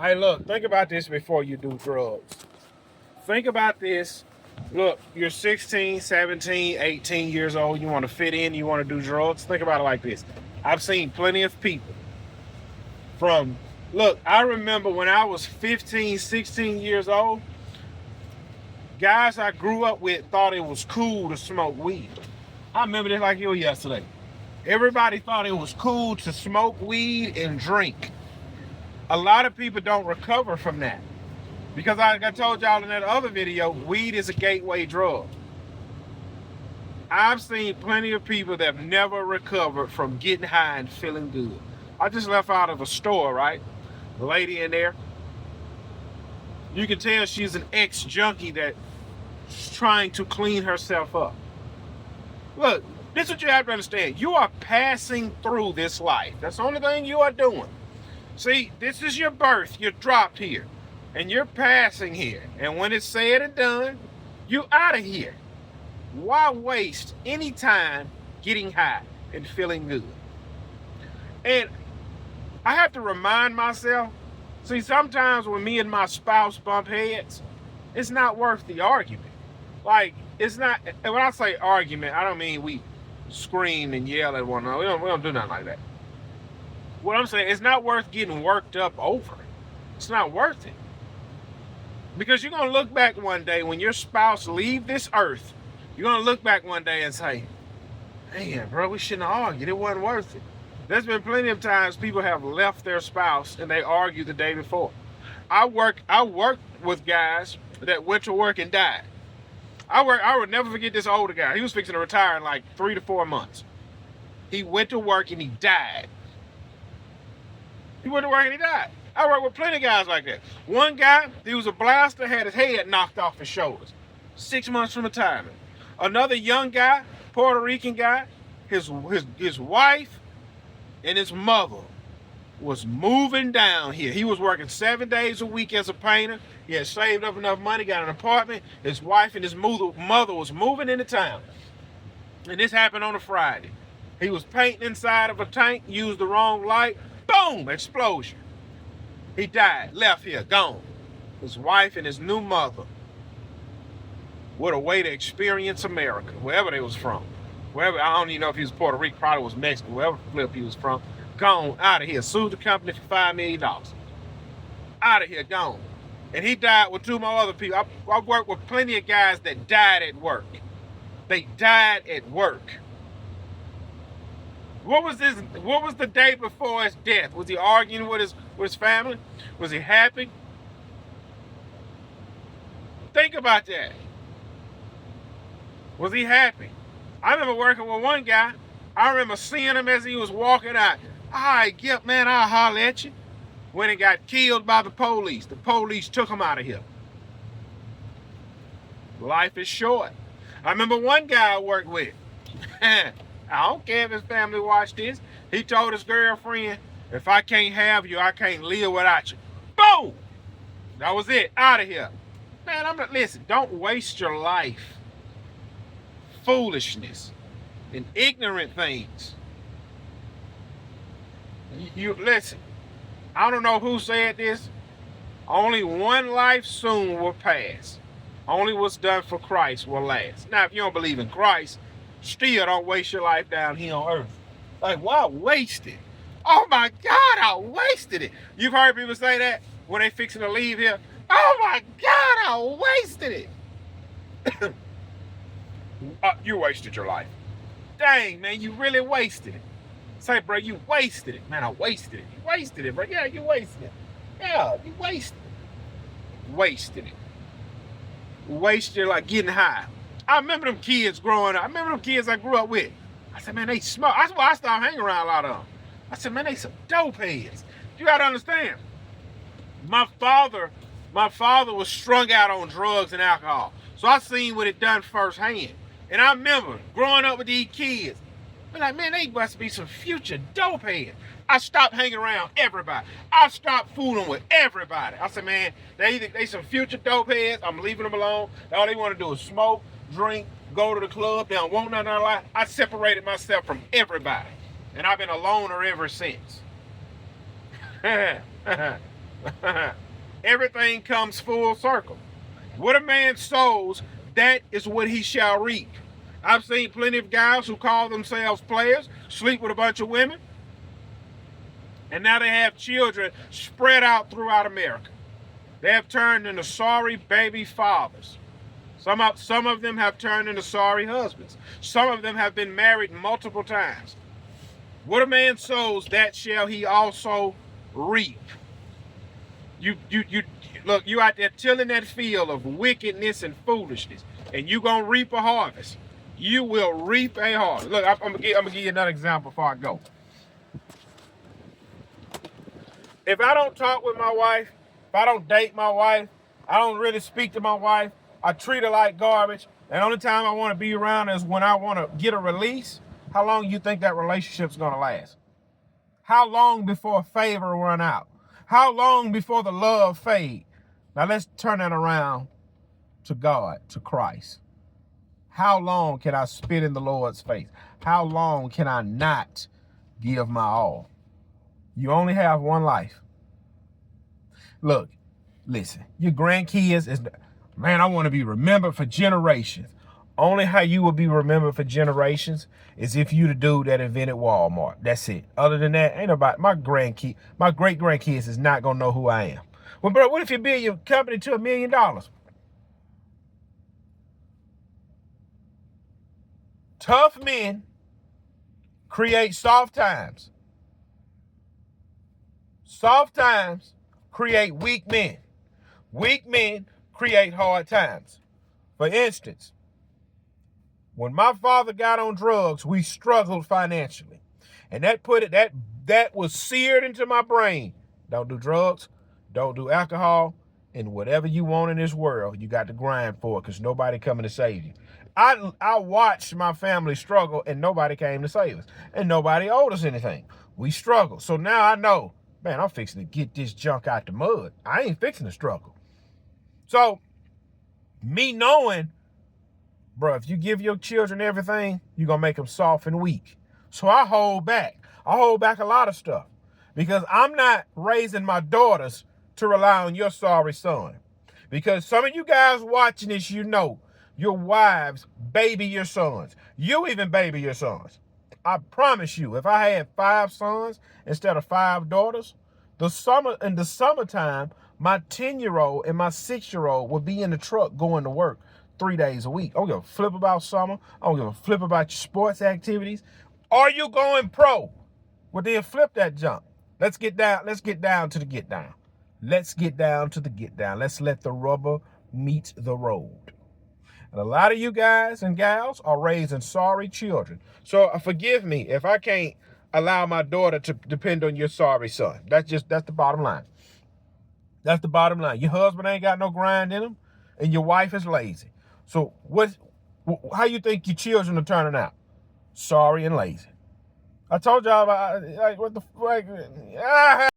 Hey, look, think about this before you do drugs. Think about this. Look, you're 16, 17, 18 years old. You want to fit in. You want to do drugs. Think about it like this. I've seen plenty of people from, look, I remember when I was 15, 16 years old, guys I grew up with thought it was cool to smoke weed. I remember this like it was yesterday. Everybody thought it was cool to smoke weed and drink. A lot of people don't recover from that. Because like I told y'all in that other video, weed is a gateway drug. I've seen plenty of people that have never recovered from getting high and feeling good. I just left out of a store, right? The lady in there. You can tell she's an ex-junkie that's trying to clean herself up. Look, this is what you have to understand. You are passing through this life. That's the only thing you are doing. See, this is your birth. You're dropped here. And you're passing here. And when it's said and done, you out of here. Why waste any time getting high and feeling good? And I have to remind myself, see, sometimes when me and my spouse bump heads, it's not worth the argument. Like, it's not, and when I say argument, I don't mean we scream and yell at one another. We don't do nothing like that. What I'm saying, it's not worth getting worked up over. It's not worth it. Because you're going to look back one day when your spouse leave this earth, you're going to look back one day and say, man, bro, we shouldn't have argued. It wasn't worth it. There's been plenty of times people have left their spouse and they argued the day before. I worked with guys that went to work and died. I would never forget this older guy. He was fixing to retire in like 3 to 4 months. He went to work and he died. He went to work and he died. I worked with plenty of guys like that. One guy, he was a blaster, had his head knocked off his shoulders. 6 months from retirement. Another young guy, Puerto Rican guy, his wife and his mother was moving down here. He was working 7 days a week as a painter. He had saved up enough money, got an apartment. His wife and his mother was moving into town. And this happened on a Friday. He was painting inside of a tank, used the wrong light. Boom, explosion. He died, left here, gone. His wife and his new mother. What a way to experience America, wherever they was from. Wherever, I don't even know if he was Puerto Rican, probably was Mexican, wherever flip he was from. Gone, out of here. Sued the company for $5 million. Out of here, gone. And he died with 2 more other people. I worked with plenty of guys that died at work. They died at work. What was the day before his death? Was he arguing with his family? Was he happy? Think about that. Was he happy? I remember working with one guy. I remember seeing him as he was walking out. Man, I'll holler at you. When he got killed by the police took him out of here. Life is short. I remember one guy I worked with. I don't care if his family watched this. He told his girlfriend, if I can't have you, I can't live without you. Boom! That was it. Out of here. Man, listen, don't waste your life. Foolishness and ignorant things. You listen, I don't know who said this. Only one life soon will pass. Only what's done for Christ will last. Now, if you don't believe in Christ, still don't waste your life down here on earth. Like, why waste it? Oh my God, I wasted it. You've heard people say that when they fixing to leave here. Oh my God, I wasted it. You wasted your life. Dang, man, you really wasted it. Say, bro, you wasted it. Man, I wasted it. You wasted it, bro. Yeah, you wasted it. Yeah, you wasted it. Wasted it. Wasted like getting high. I remember them kids growing up. I remember them kids I grew up with. I said, man, they smoke. That's why I started hanging around a lot of them. I said, man, they some dope heads. You gotta understand. My father was strung out on drugs and alcohol. So I seen what it done firsthand. And I remember growing up with these kids. I'm like, man, they must be some future dope heads. I stopped hanging around everybody. I stopped fooling with everybody. I said, man, they some future dope heads. I'm leaving them alone. All they want to do is smoke, drink, go to the club. They don't want nothing in their life. I separated myself from everybody. And I've been a loner ever since. Everything comes full circle. What a man sows, that is what he shall reap. I've seen plenty of guys who call themselves players, sleep with a bunch of women, and now they have children spread out throughout America. They have turned into sorry baby fathers. Some of them have turned into sorry husbands. Some of them have been married multiple times. What a man sows, that shall he also reap. You look, you out there tilling that field of wickedness and foolishness, and you gonna reap a harvest. You will reap a harvest. Look, I'm gonna give you another example before I go. If I don't talk with my wife, if I don't date my wife, I don't really speak to my wife, I treat her like garbage, and the only time I want to be around is when I want to get a release, how long do you think that relationship's gonna last? How long before favor run out? How long before the love fade? Now let's turn that around to God, to Christ. How long can I spit in the Lord's face? How long can I not give my all? You only have one life. Look, listen, your grandkids is, man, I want to be remembered for generations. Only how you will be remembered for generations is if you the dude that invented Walmart. That's it. Other than that, ain't nobody, my great grandkids is not gonna know who I am. Well, bro, what if you build your company to $1 million? Tough men create soft times. Soft times create weak men. Weak men create hard times. For instance, when my father got on drugs, we struggled financially. And that was seared into my brain. Don't do drugs, don't do alcohol, and whatever you want in this world, you got to grind for it because nobody coming to save you. I watched my family struggle and nobody came to save us. And nobody owed us anything. We struggled. So now I know, man, I'm fixing to get this junk out the mud. I ain't fixing to struggle. So me knowing, bro, if you give your children everything, you're going to make them soft and weak. So I hold back. I hold back a lot of stuff because I'm not raising my daughters to rely on your sorry son. Because some of you guys watching this, you know, your wives baby your sons. You even baby your sons. I promise you, if I had 5 sons instead of 5 daughters, in the summertime, my 10-year-old and my 6-year-old would be in the truck going to work 3 days a week. I don't give a flip about summer. I don't give a flip about your sports activities. Are you going pro? Well, then flip that jump. Let's get down to the get down. Let's get down to the get down. Let's let the rubber meet the road. And a lot of you guys and gals are raising sorry children. So forgive me if I can't allow my daughter to depend on your sorry son. That's the bottom line. That's the bottom line. Your husband ain't got no grind in him, and your wife is lazy. So how you think your children are turning out? Sorry and lazy. I told y'all about, like, what the fuck?